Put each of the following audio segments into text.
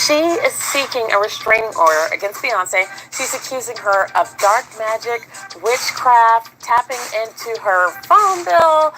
She is seeking a restraining order against Beyoncé. She's accusing her of dark magic, witchcraft, tapping into her phone bill,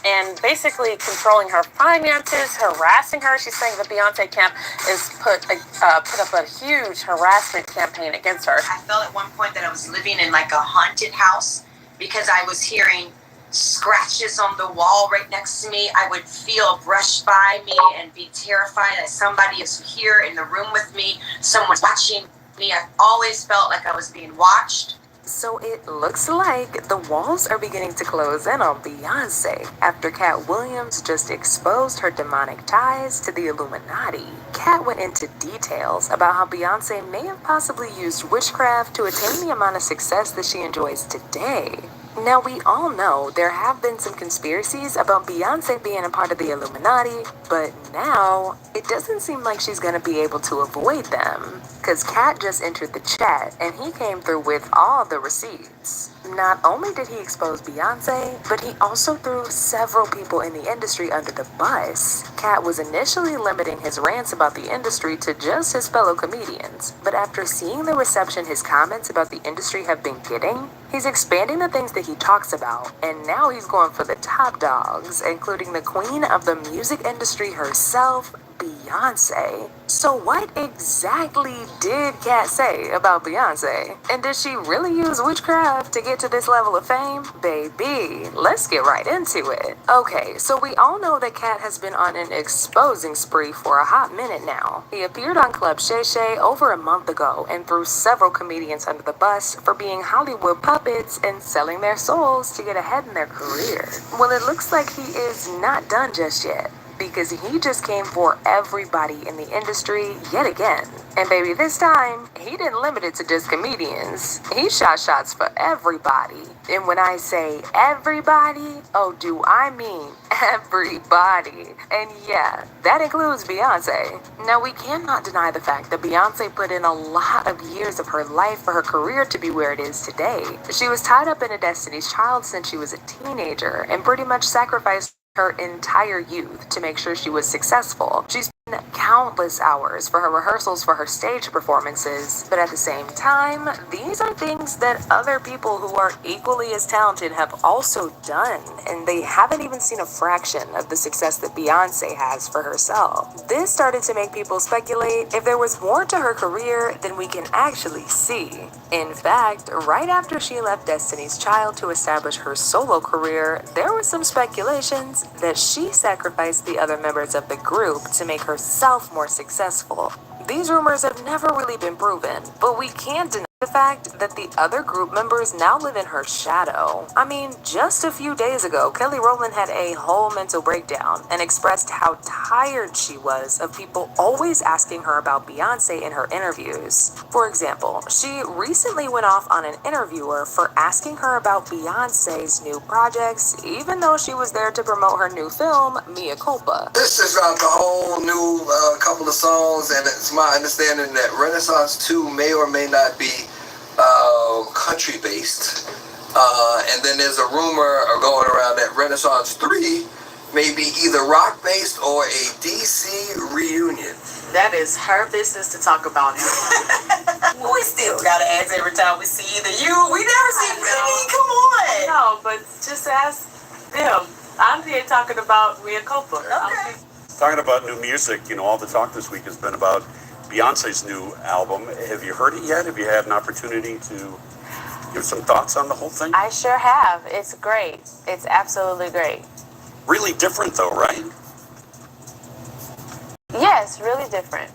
and basically controlling her finances, harassing her. She's saying the Beyoncé camp is put up a huge harassment campaign against her. I felt at one point that I was living in like a haunted house because I was hearing scratches on the wall right next to me. I would feel a brush by me and be terrified that somebody is here in the room with me. Someone's watching me. I always felt like I was being watched. So it looks like the walls are beginning to close in on Beyoncé after Katt Williams just exposed her demonic ties to the Illuminati. Katt went into details about how Beyoncé may have possibly used witchcraft to attain the amount of success that she enjoys today. Now, we all know there have been some conspiracies about Beyoncé being a part of the Illuminati, but now it doesn't seem like she's going to be able to avoid them. Because Katt just entered the chat and he came through with all the receipts. Not only did he expose Beyoncé, but he also threw several people in the industry under the bus. Katt was initially limiting his rants about the industry to just his fellow comedians, but after seeing the reception his comments about the industry have been getting, he's expanding the things that he talks about, and now he's going for the top dogs, including the queen of the music industry herself, Beyoncé. So what exactly did Katt say about Beyoncé? And did she really use witchcraft to get to this level of fame? Baby, let's get right into it. Okay, so we all know that Katt has been on an exposing spree for a hot minute now. He appeared on Club Shay Shay over a month ago and threw several comedians under the bus for being Hollywood puppets and selling their souls to get ahead in their career. Well, it looks like he is not done just yet, because he just came for everybody in the industry yet again. And baby, this time, he didn't limit it to just comedians. He shot shots for everybody. And when I say everybody, oh, do I mean everybody. And yeah, that includes Beyoncé. Now, we cannot deny the fact that Beyoncé put in a lot of years of her life for her career to be where it is today. She was tied up in a Destiny's Child since she was a teenager and pretty much sacrificed her entire youth to make sure she was successful. She spent countless hours for her rehearsals for her stage performances, but at the same time, these are things that other people who are equally as talented have also done, and they haven't even seen a fraction of the success that Beyoncé has for herself. This started to make people speculate if there was more to her career than we can actually see. In fact, right after she left Destiny's Child to establish her solo career, there was some speculations that she sacrificed the other members of the group to make herself more successful. These rumors have never really been proven, but we can't deny the fact that the other group members now live in her shadow. I mean, just a few days ago, Kelly Rowland had a whole mental breakdown and expressed how tired she was of people always asking her about Beyoncé in her interviews. For example, she recently went off on an interviewer for asking her about Beyoncé's new projects, even though she was there to promote her new film, Mea Culpa. This just dropped a whole new couple of songs, and it's my understanding that Renaissance 2 may or may not be country based, and then there's a rumor going around that Renaissance 3 may be either rock based or a DC reunion. That is her business to talk about. We still gotta ask every time we see either you. We never see. I mean, come on. No, but just ask them. I'm here talking about Mea Culpa. Okay. Talking about new music, all the talk this week has been about Beyonce's new album. Have you heard it yet? Have you had an opportunity to give some thoughts on the whole thing? I sure have. It's great. It's absolutely great. Really different though, right? Yes, really different.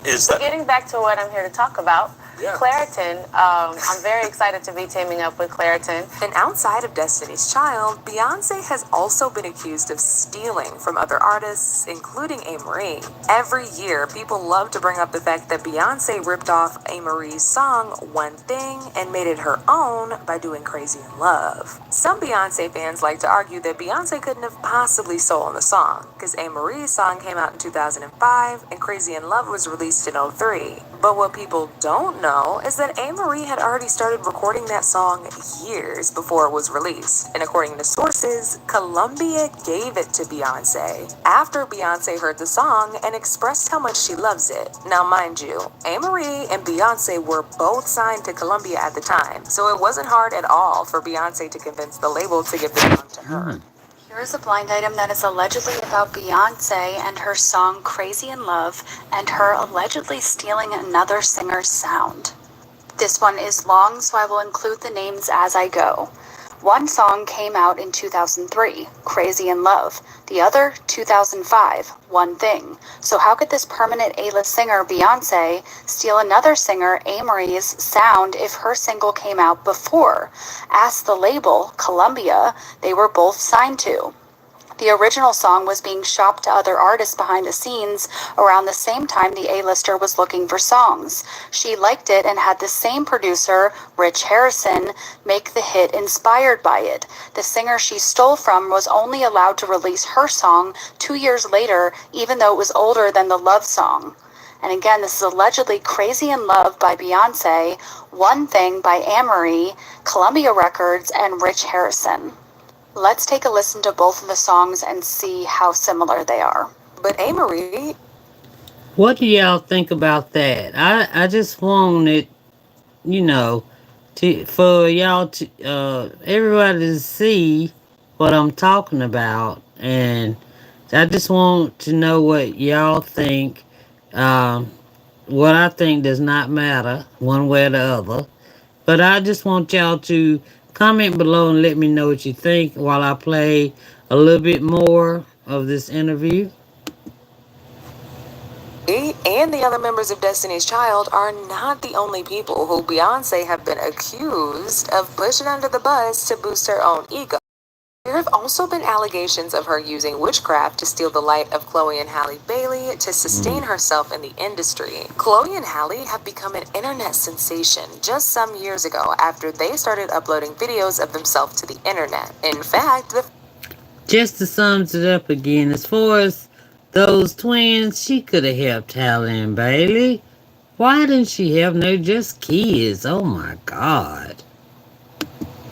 Is So that... getting back to what I'm here to talk about, Yeah. Claritin, I'm very excited to be teaming up with Claritin. And outside of Destiny's Child, Beyoncé has also been accused of stealing from other artists, including Amerie. Every year, people love to bring up the fact that Beyoncé ripped off Amerie's song, One Thing, and made it her own by doing Crazy in Love. Some Beyoncé fans like to argue that Beyoncé couldn't have possibly stolen the song, because Amerie's song came out in 2005, and Crazy in Love was released in '03. But what people don't know know is that Amerie had already started recording that song years before it was released. And according to sources, Columbia gave it to Beyoncé after Beyoncé heard the song and expressed how much she loves it. Now, mind you, Amerie and Beyoncé were both signed to Columbia at the time, so it wasn't hard at all for Beyoncé to convince the label to give the song to her. Here's a blind item that is allegedly about Beyoncé and her song Crazy in Love and her allegedly stealing another singer's sound. This one is long, so I will include the names as I go. One song came out in 2003, Crazy in Love. The other, 2005, One Thing. So how could this permanent A-list singer, Beyoncé, steal another singer, Amerie's, sound if her single came out before? Ask the label, Columbia, they were both signed to. The original song was being shopped to other artists behind the scenes around the same time the A-lister was looking for songs. She liked it and had the same producer, Rich Harrison, make the hit inspired by it. The singer she stole from was only allowed to release her song 2 years later, even though it was older than the Love song. And again, this is allegedly Crazy in Love by Beyoncé, One Thing by Amerie, Columbia Records, and Rich Harrison. Let's take a listen to both of the songs and see how similar they are. But Amerie... What do y'all think about that? I just wanted, for y'all to, everybody to see what I'm talking about. And I just want to know what y'all think. What I think does not matter one way or the other. But I just want y'all to comment below and let me know what you think while I play a little bit more of this interview. and the other members of Destiny's Child are not the only people who Beyoncé have been accused of pushing under the bus to boost her own ego. There have also been allegations of her using witchcraft to steal the light of Chloe and Halle Bailey to sustain herself in the industry. Chloe and Halle have become an internet sensation just some years ago after they started uploading videos of themselves to the internet. In fact, Just to sum it up again, as far as those twins, she could have helped Halle and Bailey. Why didn't she help them? They're just kids. Oh my God.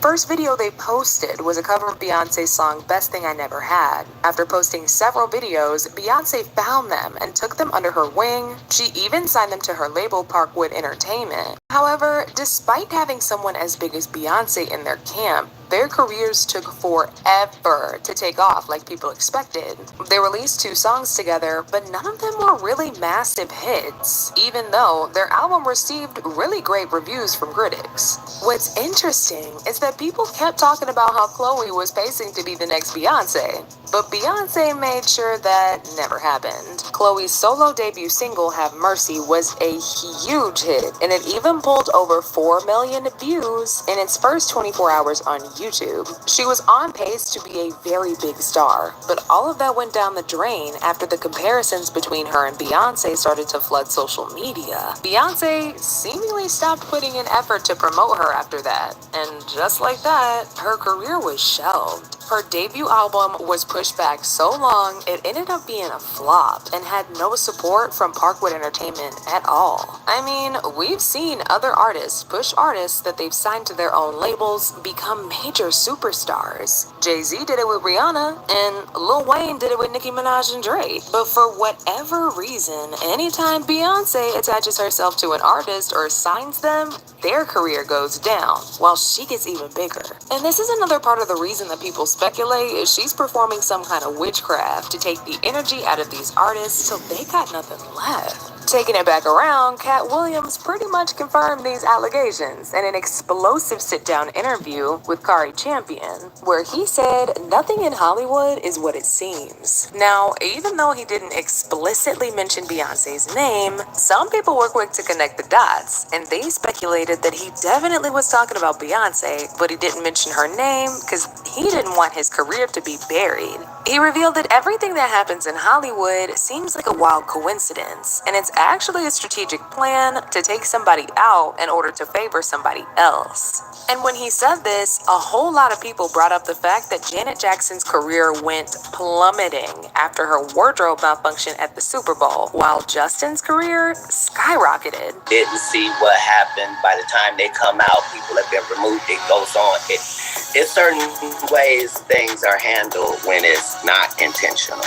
first video they posted was a cover of Beyoncé's song Best Thing I Never Had. After posting several videos, Beyoncé found them and took them under her wing. She even signed them to her label Parkwood Entertainment. However, despite having someone as big as Beyoncé in their camp, their careers took forever to take off like people expected. They released 2 songs together, but none of them were really massive hits, even though their album received really great reviews from critics. What's interesting is that people kept talking about how Chloe was pacing to be the next Beyoncé, but Beyoncé made sure that never happened. Chloe's solo debut single, Have Mercy, was a huge hit, and it even pulled over 4 million views in its first 24 hours on YouTube. She was on pace to be a very big star, but all of that went down the drain after the comparisons between her and Beyoncé started to flood social media. Beyoncé seemingly stopped putting in effort to promote her after that, and just like that, her career was shelved. Her debut album was pushed back so long it ended up being a flop and had no support from Parkwood Entertainment at all. I mean, we've seen other artists push artists that they've signed to their own labels become major superstars. Jay-Z did it with Rihanna, and Lil Wayne did it with Nicki Minaj and Drake. But for whatever reason, anytime Beyoncé attaches herself to an artist or signs them, their career goes down, while she gets even bigger. And this is another part of the reason that people speculate is she's performing some kind of witchcraft to take the energy out of these artists so they got nothing left. Taking it back around, Katt Williams pretty much confirmed these allegations in an explosive sit-down interview with Kari Champion, where he said nothing in Hollywood is what it seems. Now, even though he didn't explicitly mention Beyoncé's name, some people were quick to connect the dots, and they speculated that he definitely was talking about Beyoncé, but he didn't mention her name because he didn't want his career to be buried. He revealed that everything that happens in Hollywood seems like a wild coincidence, and it's actually a strategic plan to take somebody out in order to favor somebody else. And when he said this, a whole lot of people brought up the fact that Janet Jackson's career went plummeting after her wardrobe malfunction at the Super Bowl, while Justin's career skyrocketed. Didn't see what happened. By the time they come out, people have been removed. It goes on. It's certain ways things are handled when it's not intentional.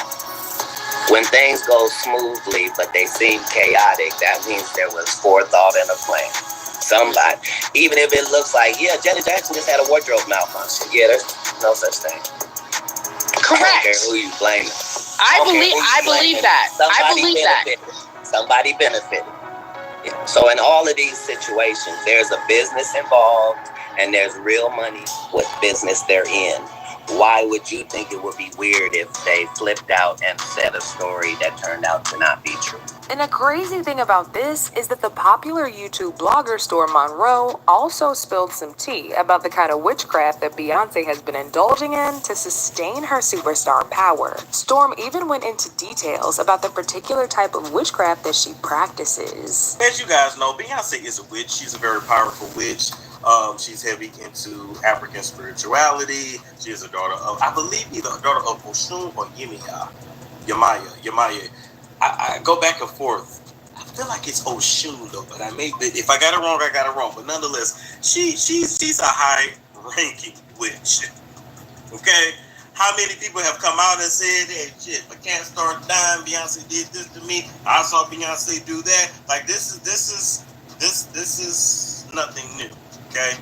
When things go smoothly, but they seem chaotic, that means there was forethought and a plan. Somebody, even if it looks like, yeah, Janet Jackson just had a wardrobe malfunction. Yeah, there's no such thing. Correct. I don't care who you blame. I believe that. Somebody benefited. Yeah. So in all of these situations, there's a business involved and there's real money with business they're in. Why would you think it would be weird if they flipped out and said a story that turned out to not be true? And a crazy thing about this is that the popular YouTube blogger Storm Monroe also spilled some tea about the kind of witchcraft that Beyoncé has been indulging in to sustain her superstar power. Storm even went into details about the particular type of witchcraft that she practices. As you guys know, Beyoncé is a witch. She's a very powerful witch. She's heavy into African spirituality. She is a daughter of, I believe, either a daughter of Oshun or Yemaya. I go back and forth. I feel like it's Oshun though, but if I got it wrong, I got it wrong. But nonetheless, she's a high-ranking witch. Okay, how many people have come out and said, "Hey, shit, if I can't start dying, Beyonce did this to me. I saw Beyonce do that." Like this is nothing new. Okay,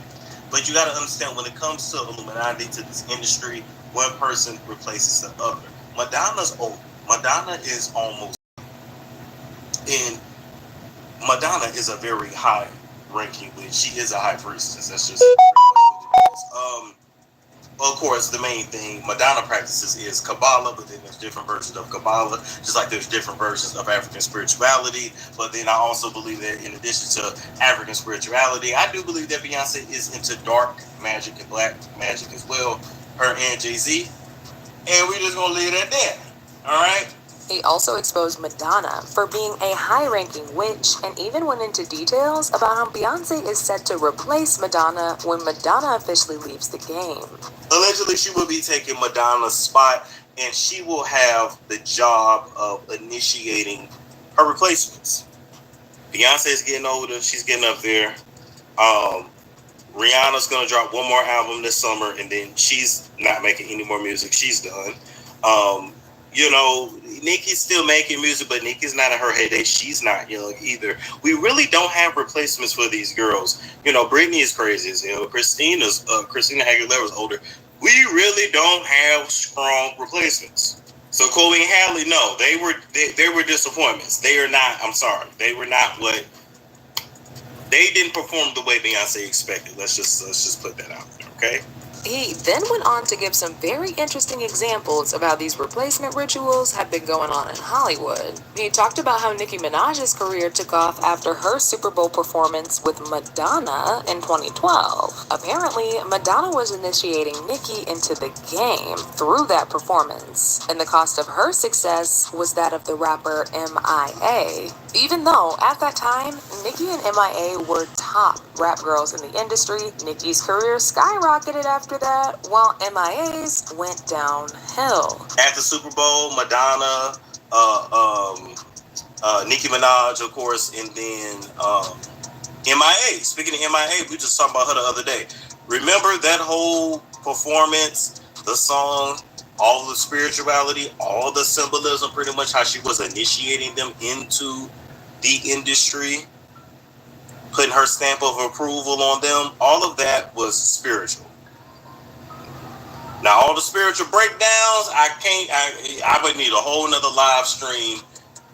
but you got to understand when it comes to Illuminati, to this industry, one person replaces the other. Madonna's old. Madonna is almost. And Madonna is a very high-ranking witch. She is a high priestess. That's just pretty much what it is. Of course, the main thing Madonna practices is Kabbalah, but then there's different versions of Kabbalah, just like there's different versions of African spirituality. But then I also believe that in addition to African spirituality, I do believe that Beyonce is into dark magic and black magic as well, her and Jay-Z. And we're just going to leave it at that. All right? He also exposed Madonna for being a high-ranking witch and even went into details about how Beyoncé is set to replace Madonna when Madonna officially leaves the game. Allegedly, she will be taking Madonna's spot, and she will have the job of initiating her replacements. Beyonce is getting older. She's getting up there. Rihanna's going to drop one more album this summer, and then she's not making any more music. She's done. Nicki's still making music, but Nicki's not in her heyday. She's not young either. We really don't have replacements for these girls. Britney is crazy as hell. Christina Aguilera's older. We really don't have strong replacements. So Chloe and Halle, no, they were disappointments. They are not. I'm sorry, they were not what. They didn't perform the way Beyonce expected. Let's just put that out there, okay? He then went on to give some very interesting examples of how these replacement rituals have been going on in Hollywood. He talked about how Nicki Minaj's career took off after her Super Bowl performance with Madonna in 2012. Apparently, Madonna was initiating Nicki into the game through that performance, and the cost of her success was that of the rapper M.I.A. Even though, at that time, Nicki and M.I.A. were top rap girls in the industry, Nicki's career skyrocketed after that, while M.I.A.'s went downhill. At the Super Bowl, Madonna, Nicki Minaj, of course, and then M.I.A. Speaking of M.I.A., we just talked about her the other day. Remember that whole performance, the song, all the spirituality, all the symbolism, pretty much how she was initiating them into the industry, putting her stamp of approval on them. All of that was spiritual. Now, all the spiritual breakdowns, I would need a whole nother live stream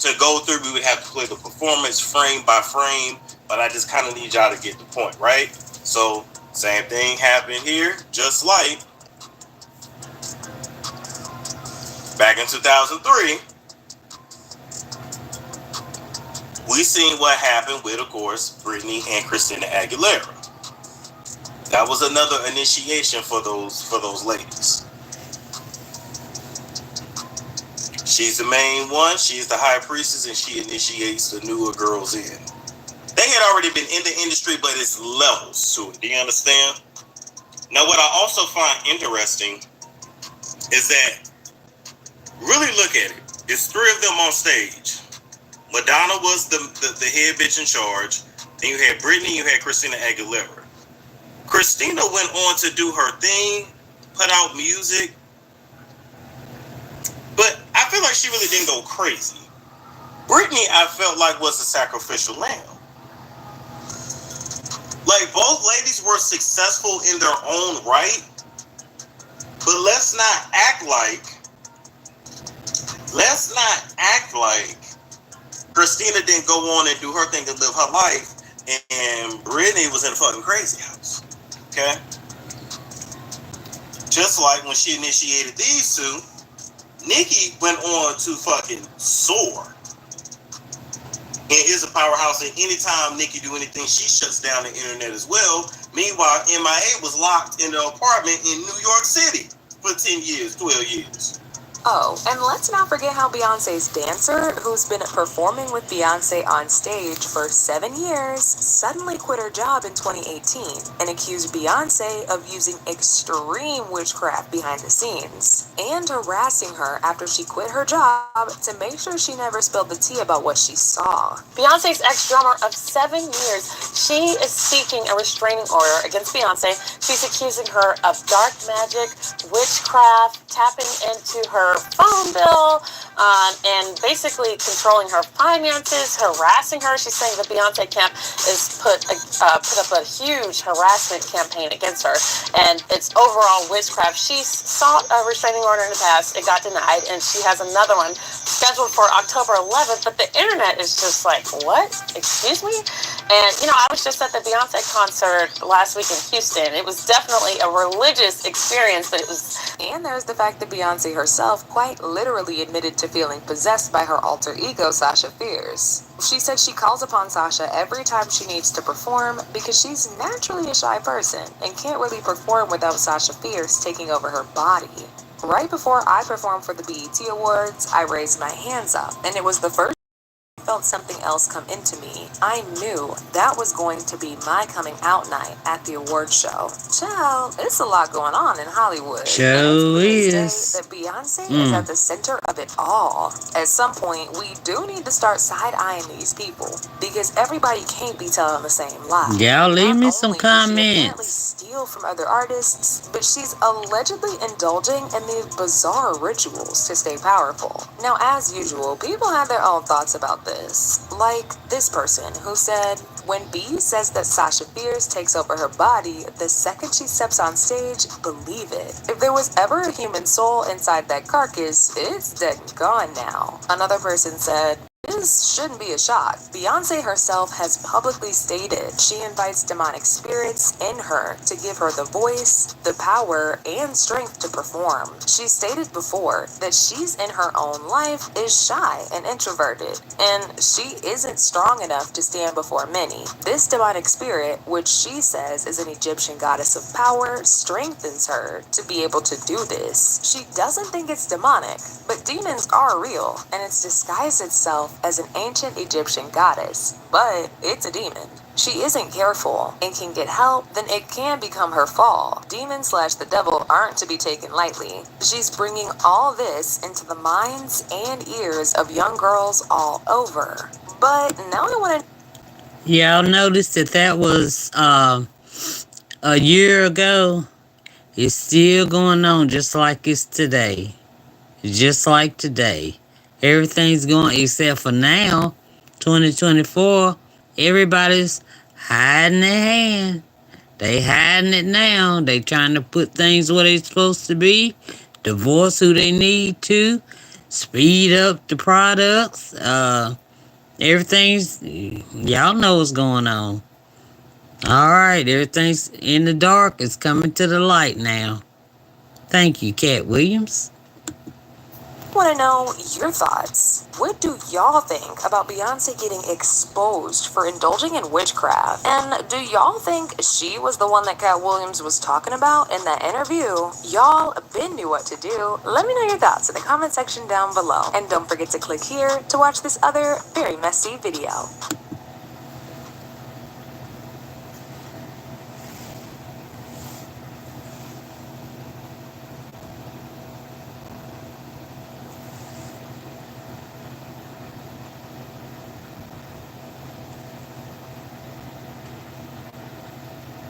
to go through. We would have to play the performance frame by frame, but I just kind of need y'all to get the point, right? So, same thing happened here, just like back in 2003, we seen what happened with, of course, Britney and Christina Aguilera. That was another initiation for those ladies. She's the main one. She's the high priestess, and she initiates the newer girls in. They had already been in the industry, but it's levels to it. Do you understand? Now, what I also find interesting is that, really look at it. It's three of them on stage. Madonna was the head bitch in charge. Then you had Britney, you had Christina Aguilera. Christina went on to do her thing, put out music, but I feel like she really didn't go crazy. Britney, I felt like, was a sacrificial lamb. Like, both ladies were successful in their own right, but let's not act like Christina didn't go on and do her thing and live her life, and Britney was in a fucking crazy house. Okay? Just like when she initiated these two, Nicki went on to fucking soar. And is a powerhouse, and anytime Nicki do anything, she shuts down the internet as well. Meanwhile, MIA was locked in the apartment in New York City for 10 years, 12 years. Oh, and let's not forget how Beyoncé's dancer, who's been performing with Beyoncé on stage for 7 years, suddenly quit her job in 2018 and accused Beyoncé of using extreme witchcraft behind the scenes and harassing her after she quit her job to make sure she never spilled the tea about what she saw. Beyonce's ex-drummer of 7 years, she is seeking a restraining order against Beyoncé. She's accusing her of dark magic, witchcraft, tapping into her phone bill, and basically controlling her finances, harassing her. She's saying the Beyoncé camp is put up a huge harassment campaign against her, and it's overall witchcraft. She sought a restraining order in the past. It got denied, and she has another one scheduled for October 11th, but the internet is just like, what? Excuse me? And, I was just at the Beyoncé concert last week in Houston. It was definitely a religious experience, but it was... And there's the fact that Beyoncé herself quite literally admitted to feeling possessed by her alter ego, Sasha Fierce. She said she calls upon Sasha every time she needs to perform because she's naturally a shy person and can't really perform without Sasha Fierce taking over her body. Right before I performed for the BET Awards, I raised my hands up, and it was the first I felt something else come into me. I knew that was going to be my coming out night at the award show. Child, it's a lot going on in Hollywood. Sure is. That Beyoncé is at the center of it all. At some point, we do need to start side-eyeing these people because everybody can't be telling the same lie. Y'all leave me some Not only does she apparently comments. steal from other artists, but she's allegedly indulging in these bizarre rituals to stay powerful. Now, as usual, people have their own thoughts about this. Like this person who said, when B says that Sasha Fierce takes over her body, the second she steps on stage, believe it. If there was ever a human soul inside that carcass, it's dead and gone now. Another person said, this shouldn't be a shock. Beyoncé herself has publicly stated she invites demonic spirits in her to give her the voice, the power, and strength to perform. She stated before that she's in her own life is shy and introverted, and she isn't strong enough to stand before many. This demonic spirit, which she says is an Egyptian goddess of power, strengthens her to be able to do this. She doesn't think it's demonic, but demons are real, and it's disguised itself as an ancient Egyptian goddess, but it's a demon. She isn't careful and can get help, then it can become her fall. Demon/the devil aren't to be taken lightly. She's bringing all this into the minds and ears of young girls all over. But now I want to... Y'all noticed that was a year ago. It's still going on just like it's today. Just like today. Everything's going, except for now, 2024, everybody's hiding their hand. They hiding it now. They trying to put things where they're supposed to be. Divorce who they need to. Speed up the products. Everything's, y'all know what's going on. Alright, everything's in the dark. It's coming to the light now. Thank you, Katt Williams. Want to know your thoughts? What do y'all think about Beyonce getting exposed for indulging in witchcraft? And do y'all think she was the one that Katt Williams was talking about in that interview? Y'all been knew what to do. Let me know your thoughts in the comment section down below. And don't forget to click here to watch this other very messy video.